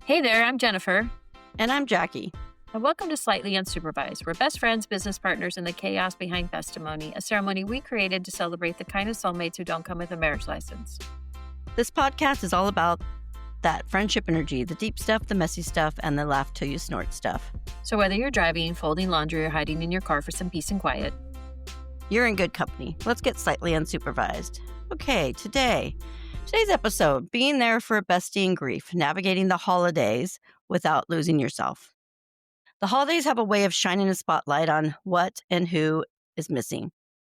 Hey there, I'm Jennifer, And I'm Jackie. and welcome to Slightly Unsupervised. We're best friends, business partners, and the chaos behind bestimony, a ceremony we created to celebrate the kind of soulmates who don't come with a marriage license. This podcast is all about that friendship energy, the deep stuff, the messy stuff, and the laugh till you snort stuff. So whether you're driving, folding laundry, or hiding in your car for some peace and quiet, You're in good company. Let's get slightly unsupervised. Okay, today's episode, being there for a bestie in grief, navigating the holidays without losing yourself. The holidays have a way of shining a spotlight on what and who is missing.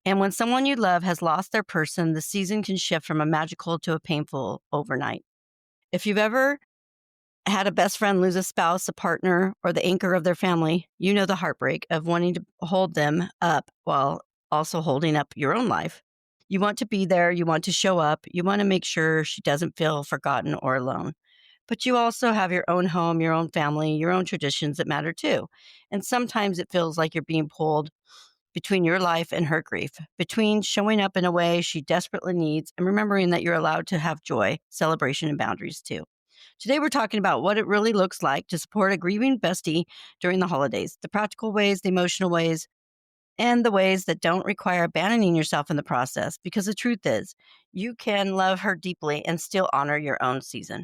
And when someone you love has lost their person, the season can shift from a magical to a painful overnight. If you've ever had a best friend lose a spouse, a partner, or the anchor of their family, you know the heartbreak of wanting to hold them up while also holding up your own life. You want to be there. You want to show up. You want to make sure she doesn't feel forgotten or alone. But you also have your own home, your own family, your own traditions that matter too. And sometimes it feels like you're being pulled between your life and her grief, between showing up in a way she desperately needs and remembering that you're allowed to have joy, celebration, and boundaries too. Today, we're talking about what it really looks like to support a grieving bestie during the holidays, the practical ways, the emotional ways, and the ways that don't require abandoning yourself in the process. Because the truth is, you can love her deeply and still honor your own season.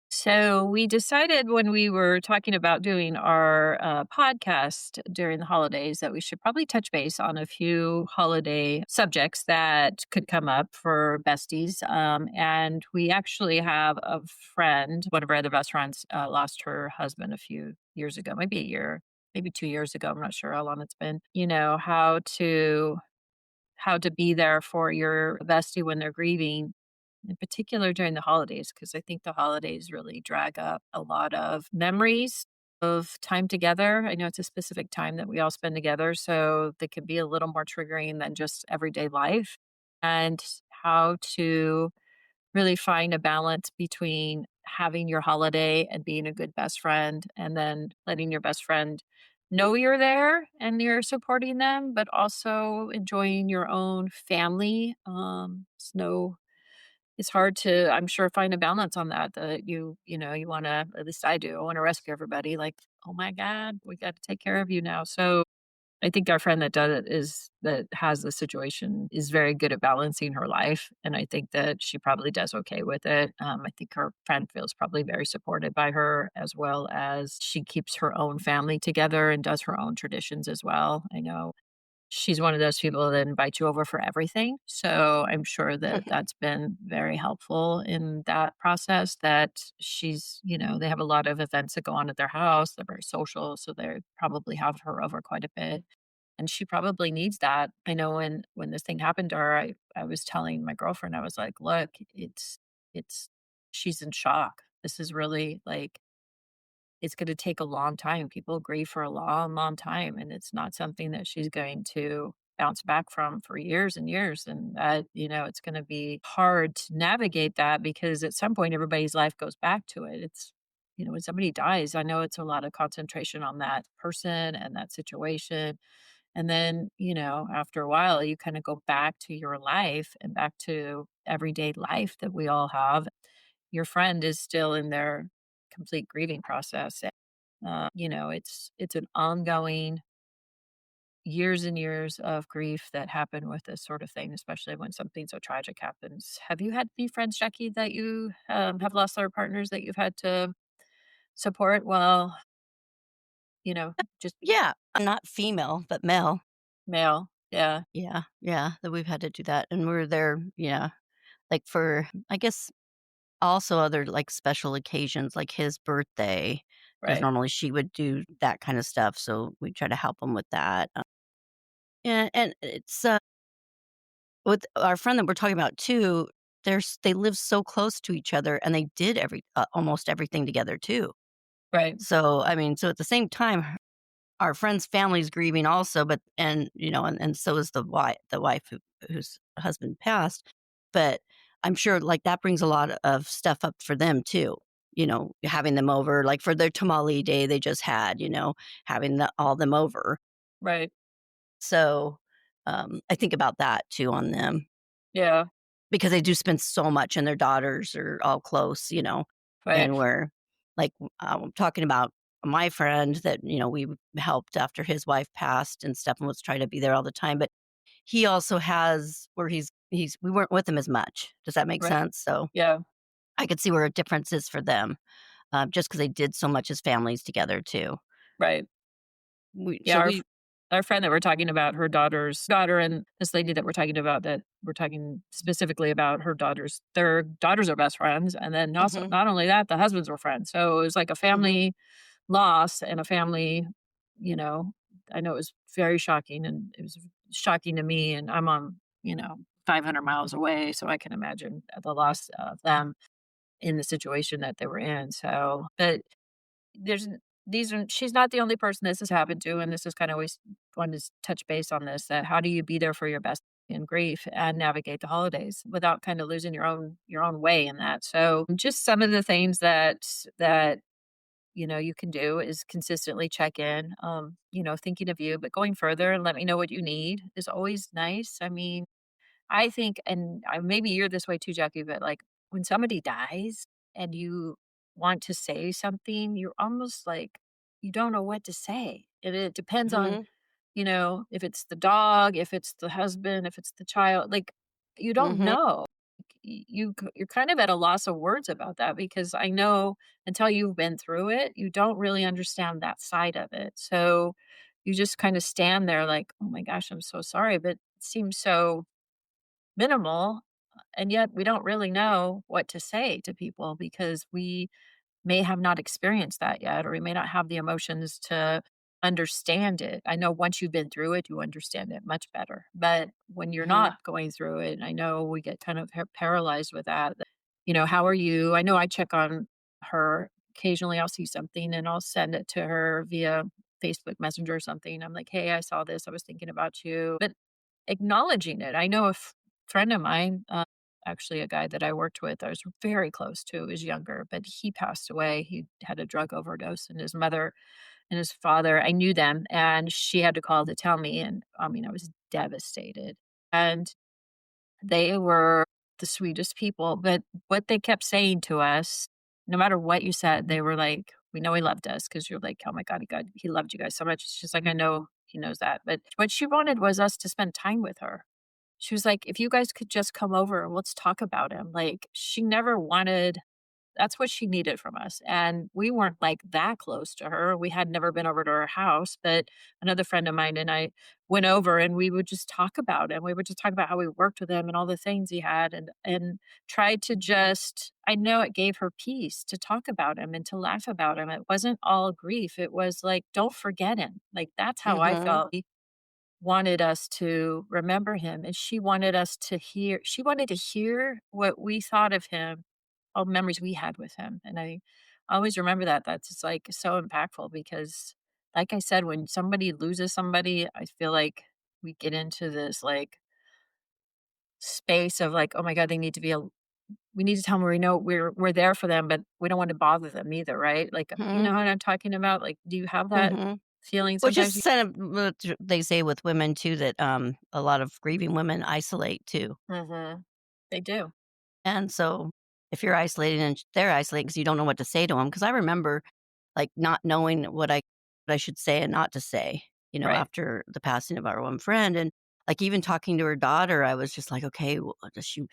So we decided when we were talking about doing our podcast during the holidays that we should probably touch base on a few holiday subjects that could come up for besties. And we actually have a friend, one of our other best friends, lost her husband a few years ago, maybe a year, maybe 2 years ago. I'm not sure how long it's been. You know how to be there for your bestie when they're grieving, in particular during the holidays, because I think the holidays really drag up a lot of memories of time together. I know it's a specific time that we all spend together, so they can be a little more triggering than just everyday life. And how to really find a balance between having your holiday and being a good best friend, and then letting your best friend know you're there and you're supporting them, but also enjoying your own family. It's hard to, I'm sure, find a balance on that. That you want to, at least I do. I want to rescue everybody. Like, oh my God, we got to take care of you now. So I think our friend that does it is that has the situation is very good at balancing her life, and I think that she probably does okay with it. I think her friend feels probably very supported by her, as well as she keeps her own family together and does her own traditions as well. I know she's one of those people that invite you over for everything, so I'm sure that that's been very helpful in that process. That they have a lot of events that go on at their house. They're very social, so they probably have her over quite a bit. And she probably needs that. I know when this thing happened to her, I was telling my girlfriend, I was like, "Look, it's she's in shock. This is really, like, it's gonna take a long time. People grieve for a long, long time, and it's not something that she's going to bounce back from for years and years, and it's gonna be hard to navigate that because at some point, everybody's life goes back to it. When somebody dies, I know it's a lot of concentration on that person and that situation, and then, after a while, you kinda go back to your life and back to everyday life that we all have. Your friend is still in their complete grieving process. It's an ongoing years and years of grief that happen with this sort of thing, especially when something so tragic happens. Have you had any friends, Jackie, that you, have lost their partners that you've had to support? Well, just Yeah, I'm not female, but male. male. Yeah, Yeah, that we've had to do that. And we're there, like for, I guess, also other like special occasions, like his birthday, because right, normally she would do that kind of stuff. So we try to help him with that. And it's with our friend that we're talking about too. They live so close to each other, and they did almost everything together too. right, So I mean, so at the same time, our friend's family's grieving also, but and so is the wife whose husband passed. But I'm sure like that brings a lot of stuff up for them too. Having them over, like for their tamale day they just had, having all them over. right. So I think about that too on them Yeah, because they do spend so much, and their daughters are all close, right. and we're Like, talking about my friend that, we helped after his wife passed and stuff and was trying to be there all the time, but he also has where he's we weren't with him as much. Does that make Right. sense? So, Yeah. I could see where a difference is for them, just because they did so much as families together too. Right. We Yeah, so we our friend that we're talking about, her daughter's daughter, and this lady that we're talking about, that we're talking specifically about her daughters, their daughters are best friends, and then also Mhm, not only that, the husbands were friends. So it was like a mhm, family loss and a family, you know, I know it was very shocking, and it was shocking to me, and I'm on, 500 miles away, so I can imagine the loss of them in the situation that they were in. So, but there's these are she's not the only person this has happened to, and this is kinda always fun to touch base on this, that how do you be there for your best in grief and navigate the holidays without kinda losing your own way in that. So, just some of the things that, you can do is consistently check in, thinking of you, but going further and let me know what you need is always nice. I mean, I think, and maybe you're this way too, Jackie, but like when somebody dies and you want to say something, you're almost like you don't know what to say. And it depends on, mhm, if it's the dog, if it's the husband, if it's the child, like you don't mhm, know. You're kind of at a loss of words about that because I know until you've been through it, you don't really understand that side of it. So you just kind of stand there like, oh my gosh, I'm so sorry, but it seems so minimal, and yet we don't really know what to say to people because we may have not experienced that yet, or we may not have the emotions to understand it. I know once you've been through it, you understand it much better. But when you're mhm, not going through it, I know we get kind of paralyzed with that. How are you? I know I check on her occasionally. I'll see something and I'll send it to her via Facebook Messenger or something. I'm like, hey, I saw this. I was thinking about you. But acknowledging it. I know a friend of mine, actually a guy that I worked with, I was very close to, was younger, but he passed away. He had a drug overdose, and his mother and his father, I knew them, and she had to call to tell me, and I mean, I was devastated. And they were the sweetest people, but what they kept saying to us, no matter what you said, they were like, "We know he loved us," because 'cause you're like, "Oh my god, he loved you guys so much." She's like, "I know he knows that," but what she wanted was us to spend time with her. She was like, "If you guys could just come over and let's talk about him." Like, she never wanted that's what she needed from us, and we weren't, like, that close to her. We had never been over to her house, but another friend of mine and I went over, and we would just talk about him. We would just talk about how we worked with him and all the things he had, and tried to just I know it gave her peace to talk about him and to laugh about him. It wasn't all grief. It was like, "Don't forget him." Like, that's how I mhm, felt. He wanted us to remember him, and she wanted to hear what we thought of him, all the memories we had with him, and I always remember that. That's just, like, so impactful because, like I said, when somebody loses somebody, I feel like we get into this, like, space of, like, "Oh my god, they need to be a we need to tell them we know we're there for them, but we don't want to bother them either," right? Like, you mhm, know what I'm talking about? Like, do you have that mhm. feeling Which is sometimes? kind of what they say with women too that, a lot of grieving women isolate too. Mhm. They do. And so, if you're isolated and they're isolated because you don't know what to say to them, because I remember, like, not knowing what I should say and not to say, Right. after the passing of our one friend, and, like, even talking to her daughter, I was just like, "Okay, well, does she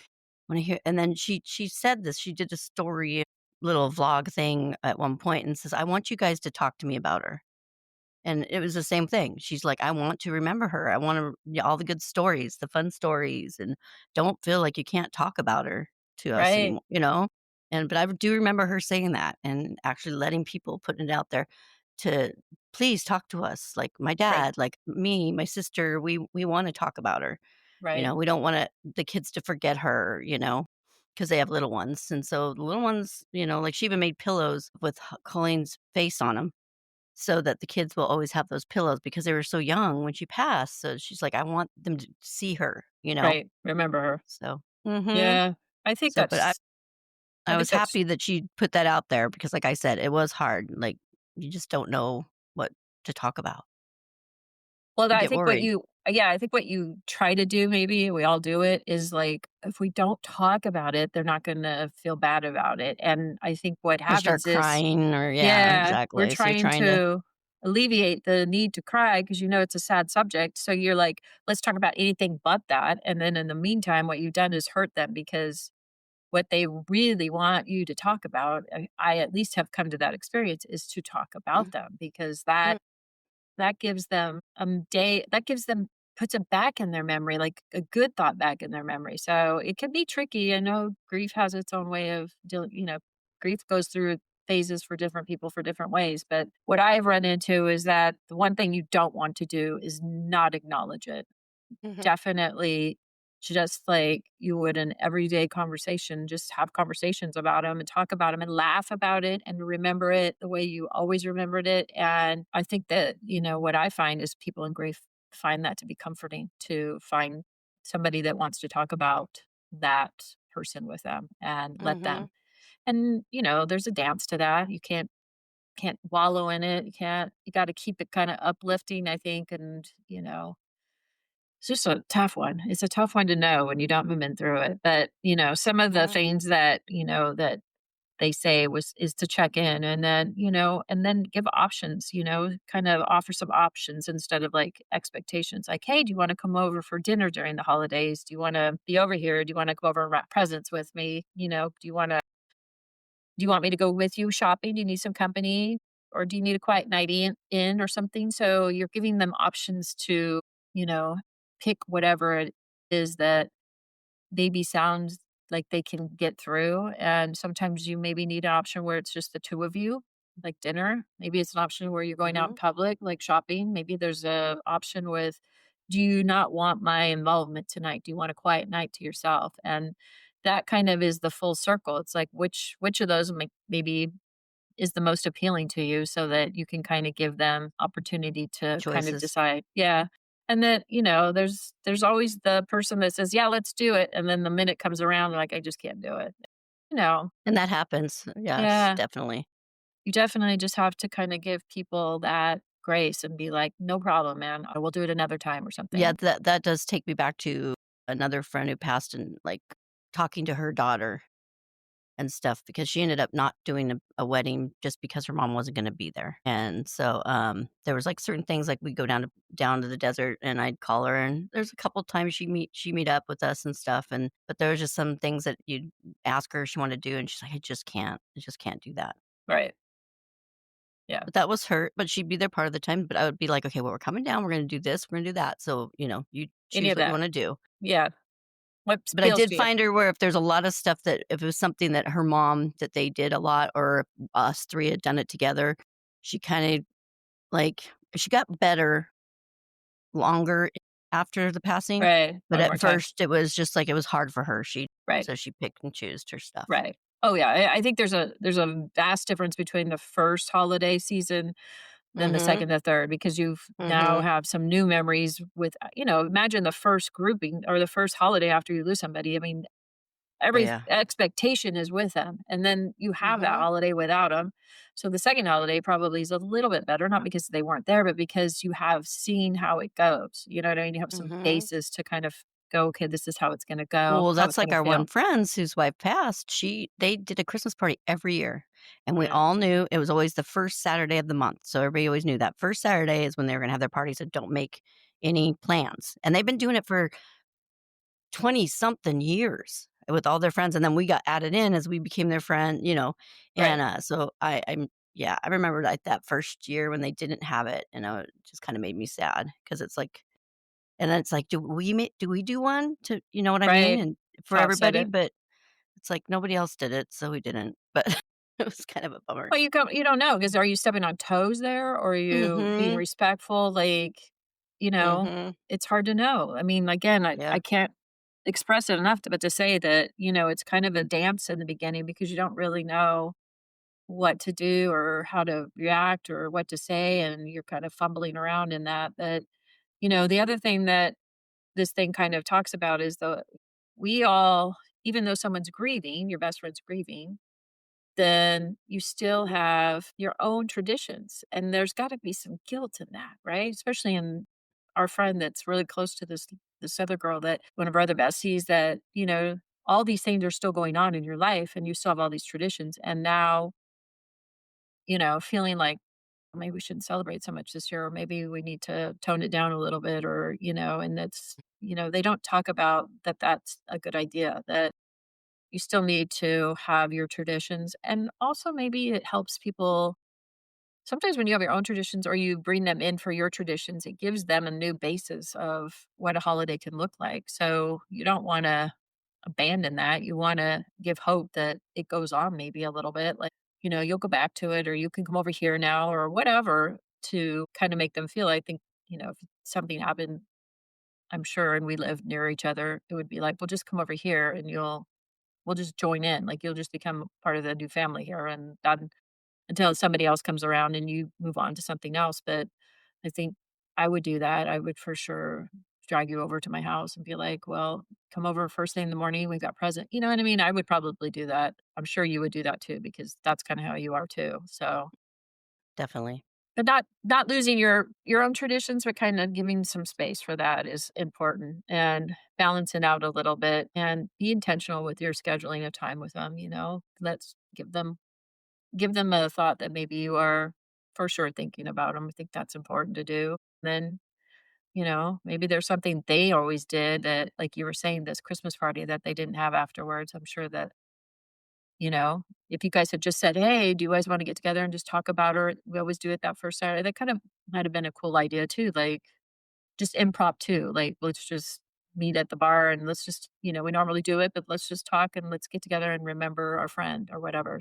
wanna hear?" And then she said this, she did a story, little vlog thing at one point and says, "I want you guys to talk to me about her." And it was the same thing. She's like, "I want to remember her. I wanna all the good stories, the fun stories, and don't feel like you can't talk about her to us Right. anymore?" But I do remember her saying that and actually letting people putting it out there to please talk to us, like my Right. dad, like me, my sister, we wanna talk about her. Right. We don't want the kids to forget her, because they have little ones. And so the little ones, like she even made pillows with Colleen's face on them so that the kids will always have those pillows because they were so young when she passed. So she's like, I want them to see her. Right. Remember her. So, mhm. Yeah. I think But I, that's I I think was that's happy that she put that out there because, like I said, it was hard. Like, you just don't know what to talk about. Well, You I get think what worried. you yeah, I think what you try to do, maybe we all do it, is like, if we don't talk about it, they're not gonna feel bad about it, and I think what Or start happens is crying or yeah, yeah, we're exactly. So you're trying trying to to alleviate the need to cry because you know it's a sad subject, so you're like, "Let's talk about anything but that," and then in the meantime, what you've done is hurt them because what they really want you to talk about, I at least have come to that experience, is to talk about mm, them because mm, that gives them, that gives them puts it back in their memory, like a good thought back in their memory. So it can be tricky. I know grief has its own way of dealing, grief goes through phases for different people for different ways. But what I've run into is that the one thing you don't want to do is not acknowledge it. mhm, Definitely, just like you would an everyday conversation, just have conversations about them and talk about them and laugh about it and remember it the way you always remembered it, and I think that, what I find is people in grief find that to be comforting, to find somebody that wants to talk about that person with them and let mhm, them. And, there's a dance to that. You can't wallow in it. You gotta keep it kinda uplifting, I think, and, it's just a tough one. It's a tough one to know when you don't have been through it, but, some of the mhm, things that, that they say is to check in and then give options, kind of offer some options instead of, like, expectations. Like, "Hey, do you wanna come over for dinner during the holidays? Do you wanna be over here? Do you wanna come over and wrap presents with me? Do you want me to go with you shopping? Do you need some company? Or do you need a quiet night in or something?" So you're giving them options to, you know, pick whatever it is that maybe sounds like they can get through. And sometimes you maybe need an option where it's just the two of you, like dinner. Maybe it's an option where you're going out in mhm. public, like shopping. Maybe there's a option with, do you not want my involvement tonight? Do you want a quiet night to yourself? And that kind of is the full circle. It's like which of those maybe is the most appealing to you so that you can kind of give them opportunity to kind of Choices. decide. Yeah. And then, there's always the person that says, "Yeah, let's do it." And then the minute comes around, they're like, "I just can't do it." You know. And that happens. Yes, Yeah. definitely. You definitely just have to kind of give people that grace and be like, "No problem, man. I will do it another time or Yeah, something." that does take me back to another friend who passed and, like, talking to her daughter and stuff because she ended up not doing a wedding just because her mom wasn't gonna be there, and so, there was, like, certain things, like, we'd go down to the desert, and I'd call her, and there's a couple times she meet up with us and stuff, and but there was just some things that you'd ask her if she wanted to do, and she's like, I just can't do that." Right. Yeah. But that was her but she'd be there part of the time, but I would be like, "Okay, well, we're coming down, we're gonna do this, we're gonna do that, so, you Any choose of what you that. wanna do." Yeah. What But I appeals did to you? find her where if there's a lot of stuff that if it was something that her mom that they did a lot or if us 3 had done it together, she kinda, like she got better longer after the passing, Right. but One at more time. first, it was just, like, it was hard for her. Right. So she picked and chose her stuff. Right. Oh, yeah. I think there's a vast difference between the first holiday season than the Mhm, second to third because you've now mhm. have some new memories with, imagine the first grouping or the first holiday after you lose somebody. I mean, Oh, every yeah. expectation is with them, and then you have that Mhm, holiday without them. So the second holiday probably is a little bit better, not because they weren't there, but because you have seen how it goes. You know what I mean? You have some mhm. basis to kind of go, "Okay, this is how it's gonna go, Well, how that's it's like gonna our one feel." friends whose wife passed. They did a Christmas party every year, and we Yeah. all knew it was always the first Saturday of the month. So everybody always knew that first Saturday is when they were gonna have their party, so don't make any plans. And they've been doing it for 20 something years with all their friends, and then we got added in as we became their friend, and, Right. so I'm yeah, I remember, like, that first year when they didn't have it, it just kinda made me sad because it's like and then it's like, do we do one to you know what I mean? Right. And for To offset everybody, it. but it's like nobody else did it, so we didn't, but it was kind of a bummer. Well, you don't know because are you stepping on toes there or are you being Mhm, respectful? Like, you know, mhm, it's hard to know. I mean, again, I yeah, can't express it enough but to say that, it's kind of a dance in the beginning because you don't really know what to do or how to react or what to say, and you're kind of fumbling around in that. But, the other thing that this thing kind of talks about is we all, even though someone's grieving, your best friend's grieving, then you still have your own traditions. And there's got to be some guilt in that, right? Especially in our friend that's really close to this other girl, that one of our other besties, that, all these things are still going on in your life and you still have all these traditions. And now, feeling like maybe we shouldn't celebrate so much this year, or maybe we need to tone it down a little bit, or, and it's, they don't talk about that that's a good idea, that you still need to have your traditions. And also maybe it helps people. Sometimes when you have your own traditions or you bring them in for your traditions, it gives them a new basis of what a holiday can look like. So you don't want to abandon that. You want to give hope that it goes on maybe a little bit. Like, you'll go back to it, or you can come over here now, or whatever, to kind of make them feel. I think, if something happened, I'm sure, and we lived near each other, it would be like, well, just come over here and we'll just join in. Like, you'll just become part of the new family here. And that, until somebody else comes around and you move on to something else. But I think I would do that. I would for sure drag you over to my house and be like, "Well, come over first thing in the morning. We've got present." You know what I mean? I would probably do that. I'm sure you would do that too, because that's kind of how you are too. So, Definitely. but not losing your own traditions, but kind of giving some space for that is important, and balance it out a little bit and be intentional with your scheduling of time with them. Let's give them a thought that maybe you are for sure thinking about them. I think that's important to do. Then, maybe there's something they always did that, like you were saying, this Christmas party that they didn't have afterwards. I'm sure that, if you guys had just said, "Hey, do you guys want to get together and just talk about her? We always do it that first Saturday." That kind of might have been a cool idea too. Like, just impromptu. Like, let's just meet at the bar and let's just, we normally do it, but let's just talk and let's get together and remember our friend or whatever.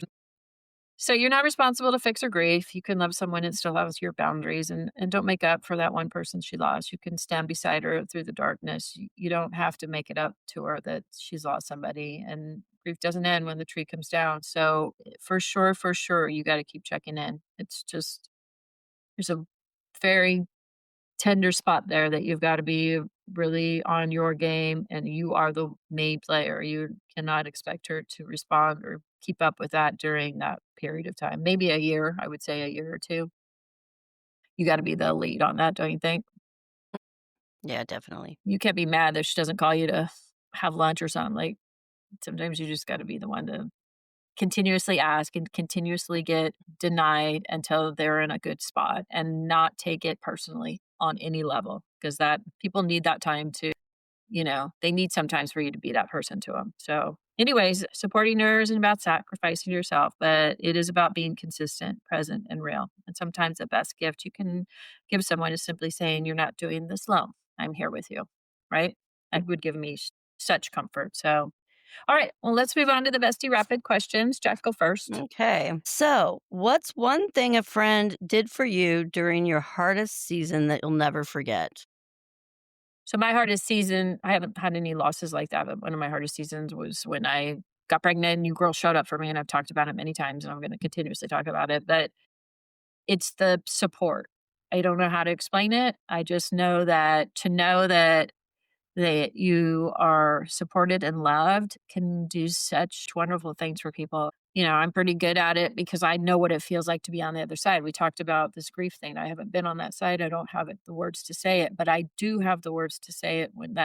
So you're not responsible to fix her grief. You can love someone and still have your boundaries, and don't make up for that one person she lost. You can stand beside her through the darkness. You don't have to make it up to her that she's lost somebody, and grief doesn't end when the tree comes down. So for sure, you got to keep checking in. It's just, there's a very tender spot there that you've got to be really on your game, and you are the main player. You cannot expect her to respond or keep up with that during that period of time. Maybe a year, I would say a year or 2. You gotta be the lead on that, don't you think? Yeah, definitely. You can't be mad that she doesn't call you to have lunch or something. Like, sometimes you just gotta be the one to continuously ask and continuously get denied until they're in a good spot, and not take it personally on any level, because that people need that time to, they need sometimes for you to be that person to them. So, anyways, supporting her isn't about sacrificing yourself, but it is about being consistent, present, and real. And sometimes the best gift you can give someone is simply saying, "You're not doing this alone. I'm here with you." Right? That would give me such comfort. So, all right. Well, let's move on to the bestie rapid questions. Jack, go first. Okay. So, what's one thing a friend did for you during your hardest season that you'll never forget? So my hardest season, I haven't had any losses like that, but one of my hardest seasons was when I got pregnant. New girl showed up for me, and I've talked about it many times, and I'm going to continuously talk about it. But it's the support. I don't know how to explain it. I just know that, to know that you are supported and loved can do such wonderful things for people. I'm pretty good at it because I know what it feels like to be on the other side. We talked about this grief thing. I haven't been on that side. I don't have the words to say it, but I do have the words to say it when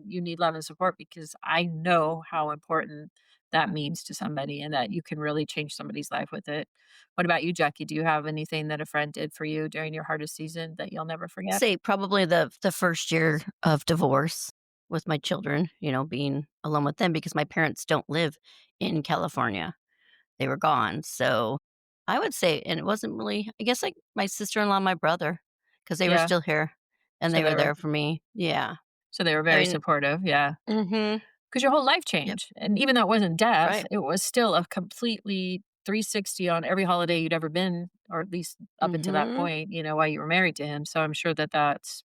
you need love and support, because I know how important that means to somebody, and that you can really change somebody's life with it. What about you, Jackie? Do you have anything that a friend did for you during your hardest season that you'll never forget? Say probably the first year of divorce with my children, being alone with them because my parents don't live in California. They were gone. So I would say, and it wasn't really, I guess, like my sister-in-law, my brother, because they were Yeah. still here and So they they were were there for me. Yeah. so they were I very mean, supportive. Yeah. mhm. 'Cause your whole life Yep. changed, and even though it wasn't death, Right. it was still a completely 360 on every holiday you'd ever been, or at least up until that Mhm. point, while you were married to him. So I'm sure that that's,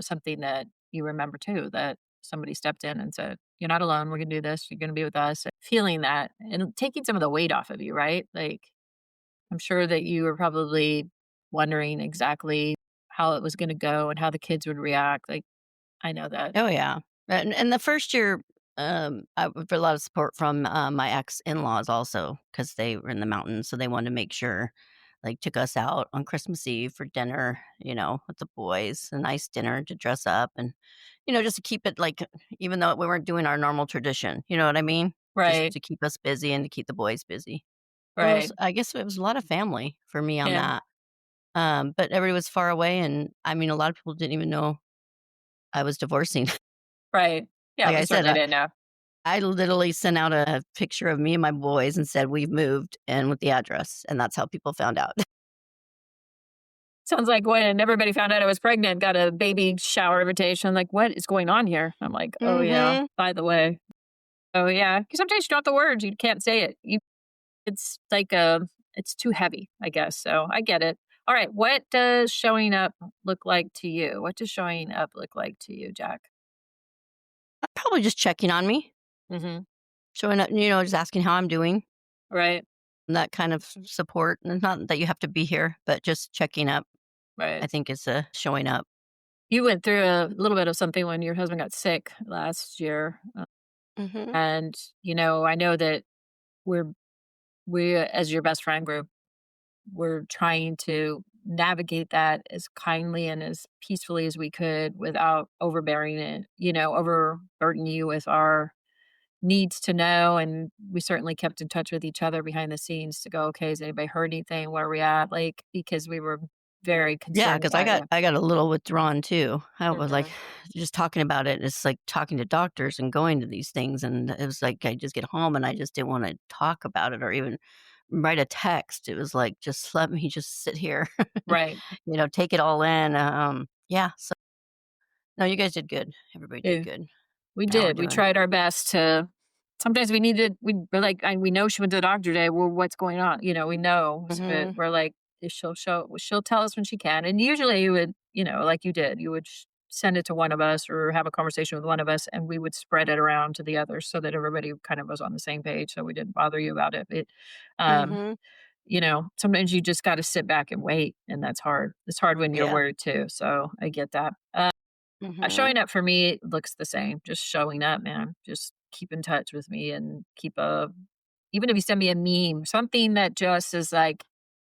something that you remember too, that somebody stepped in and said, "You're not alone. We're gonna do this. You're gonna be with us." Feeling that and taking some of the weight off of you, right? Like, I'm sure that you were probably wondering exactly how it was gonna go and how the kids would react. Like, I know that. Oh, yeah. And the first year, I for a lot of support from, my ex-in-laws also because they were in the mountains, so they wanted to make sure, like, took us out on Christmas Eve for dinner, with the boys, a nice dinner to dress up and, just to keep it, like, even though we weren't doing our normal tradition, you know what I mean? Just Right, to keep us busy and to keep the boys busy. So, right. I guess it was a lot of family for me on Yeah, that. But everybody was far away, and, I mean, a lot of people didn't even know I was divorcing. right. Yeah, Like we I said, certainly didn't know. I literally sent out a picture of me and my boys and said, "We've moved," and with the address, and that's how people found out. Sounds like when everybody found out I was pregnant, got a baby shower invitation, like, "What is going on here?" I'm like, "Oh, yeah, Mhm. by the way." Oh, yeah. 'Cause sometimes you don't have the words, you can't say it. It's like, it's too heavy, I guess, so I get it. Alright, what does showing up look like to you? What does showing up look like to you, Jack? Probably just checking on me, Mhm. showing up, just asking how I'm doing, Right, and that kind of support, and it's not that you have to be here, but just checking up, right. I think is, showing up. You went through a little bit of something when your husband got sick last year, Mhm. and, I know that we're as your best friend group, we're trying to navigate that as kindly and as peacefully as we could without overbearing it, overburden you with our needs to know. And we certainly kept in touch with each other behind the scenes to go, okay, has anybody heard anything? Where are we at? Like, because we were very Yeah, concerned because I about got you. I got a little withdrawn too. I was like, Hmm. just talking about it, it's like talking to doctors and going to these things, and it was like I just get home and I just didn't wanna talk about it or even write a text. It was like, "Just let me just sit here." Right. Take it all in, yeah, so no, you guys did good. Everybody did Yeah. good. We How we're did. We doing. tried our best to sometimes we needed we're like, we know she went to the doctor today. Well, what's going on? We know. But Mhm, we're like, if she'll tell us when she can. And usually you would, like you did, you would send it to one of us or have a conversation with one of us and we would spread it around to the others so that everybody kind of was on the same page so we didn't bother you about it. Um, mhm, sometimes you just got to sit back and wait and that's hard. It's hard when you're yeah, worried too. So I get that. mhm, Showing up for me looks the same, just showing up, man. Just keep in touch with me and keep a even if you send me a meme, something that just is like,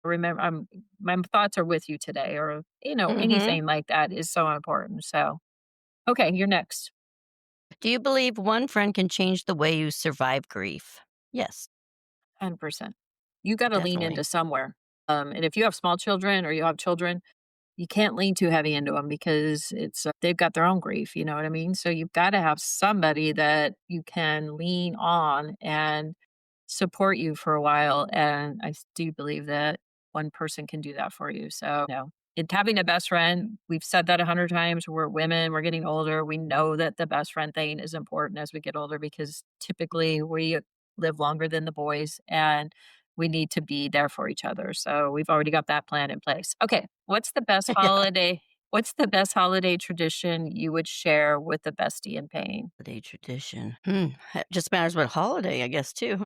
remember, my thoughts are with you today, or mhm. anything like that is so important. So, okay, you're next. Do you believe one friend can change the way you survive grief? Yes, 100%. You got to lean definitely. into somewhere. And if you have small children or you have children, you can't lean too heavy into them because they've got their own grief, you know what I mean? So you've gotta have somebody that you can lean on and support you for a while, and do believe that one person can do that for you, so, and having a best friend, we've said that 100 times, we're women, we're getting older, we know that the best friend thing is important as we get older because typically we live longer than the boys, and we need to be there for each other, so we've already got that plan in place. Okay, Yeah. what's the best holiday tradition you would share with a bestie in pain? Holiday tradition. It just matters what holiday, I guess, too.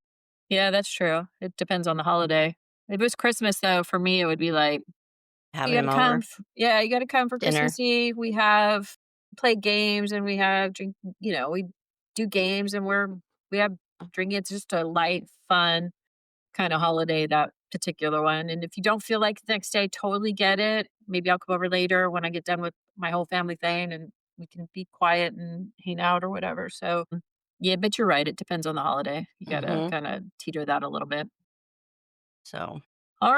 Yeah, that's true. It depends on the holiday. If it was Christmas, though, for me, it would be like, "You Having gotta them come over, f yeah, you gotta come for dinner. Christmas Eve. We have play games and we have we do games and we have drinking. It's just a light, fun kinda holiday, that particular one, and if you don't feel like the next day, totally get it. Maybe I'll come over later when I get done with my whole family thing, and we can be quiet and hang out or whatever, so, yeah, but you're right, it depends on the holiday. You gotta Mhm. kinda teeter that a little bit. So,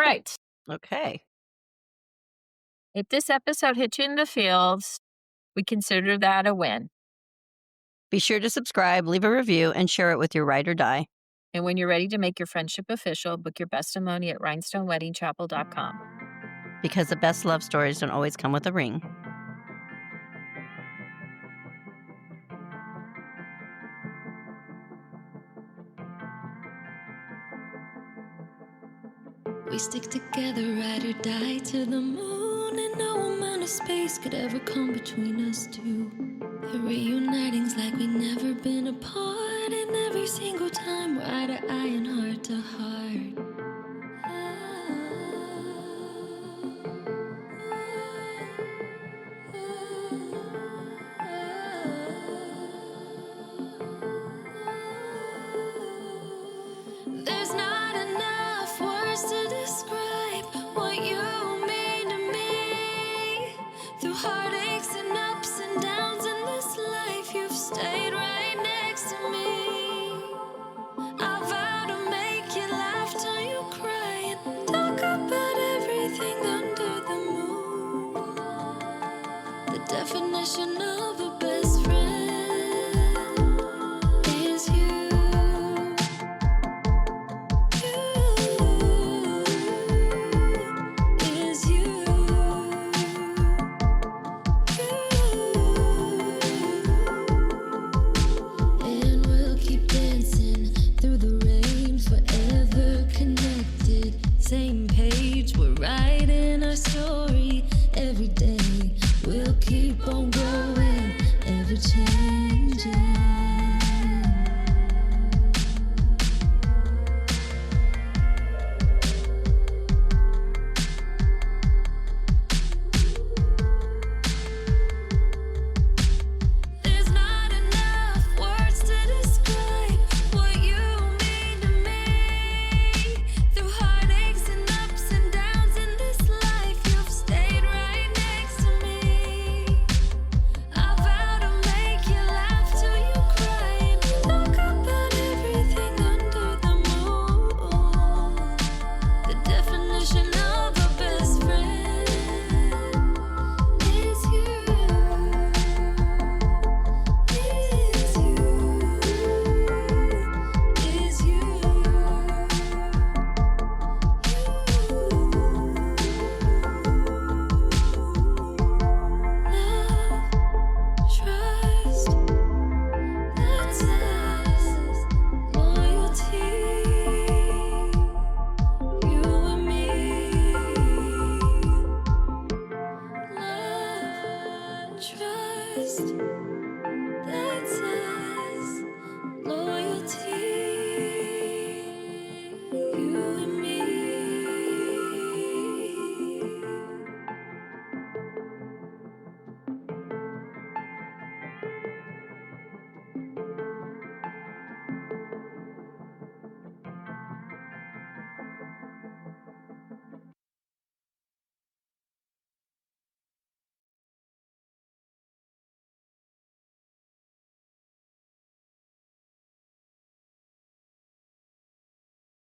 yeah, Alright. okay. If this episode hit you in the feels, we consider that a win. Be sure to subscribe, leave a review, and share it with your ride or die, And when you're ready to make your friendship official, book your bestimony at rhinestoneweddingchapel.com. because the best love stories don't always come with a ring. We stick together, ride or die to the moon, and no amount of space could ever come between us two. The reuniting's like we never been apart, and every single time we're eye to eye and heart to heart. There's not enough words to describe same page. We're writing our story every day. We'll keep on growing every change.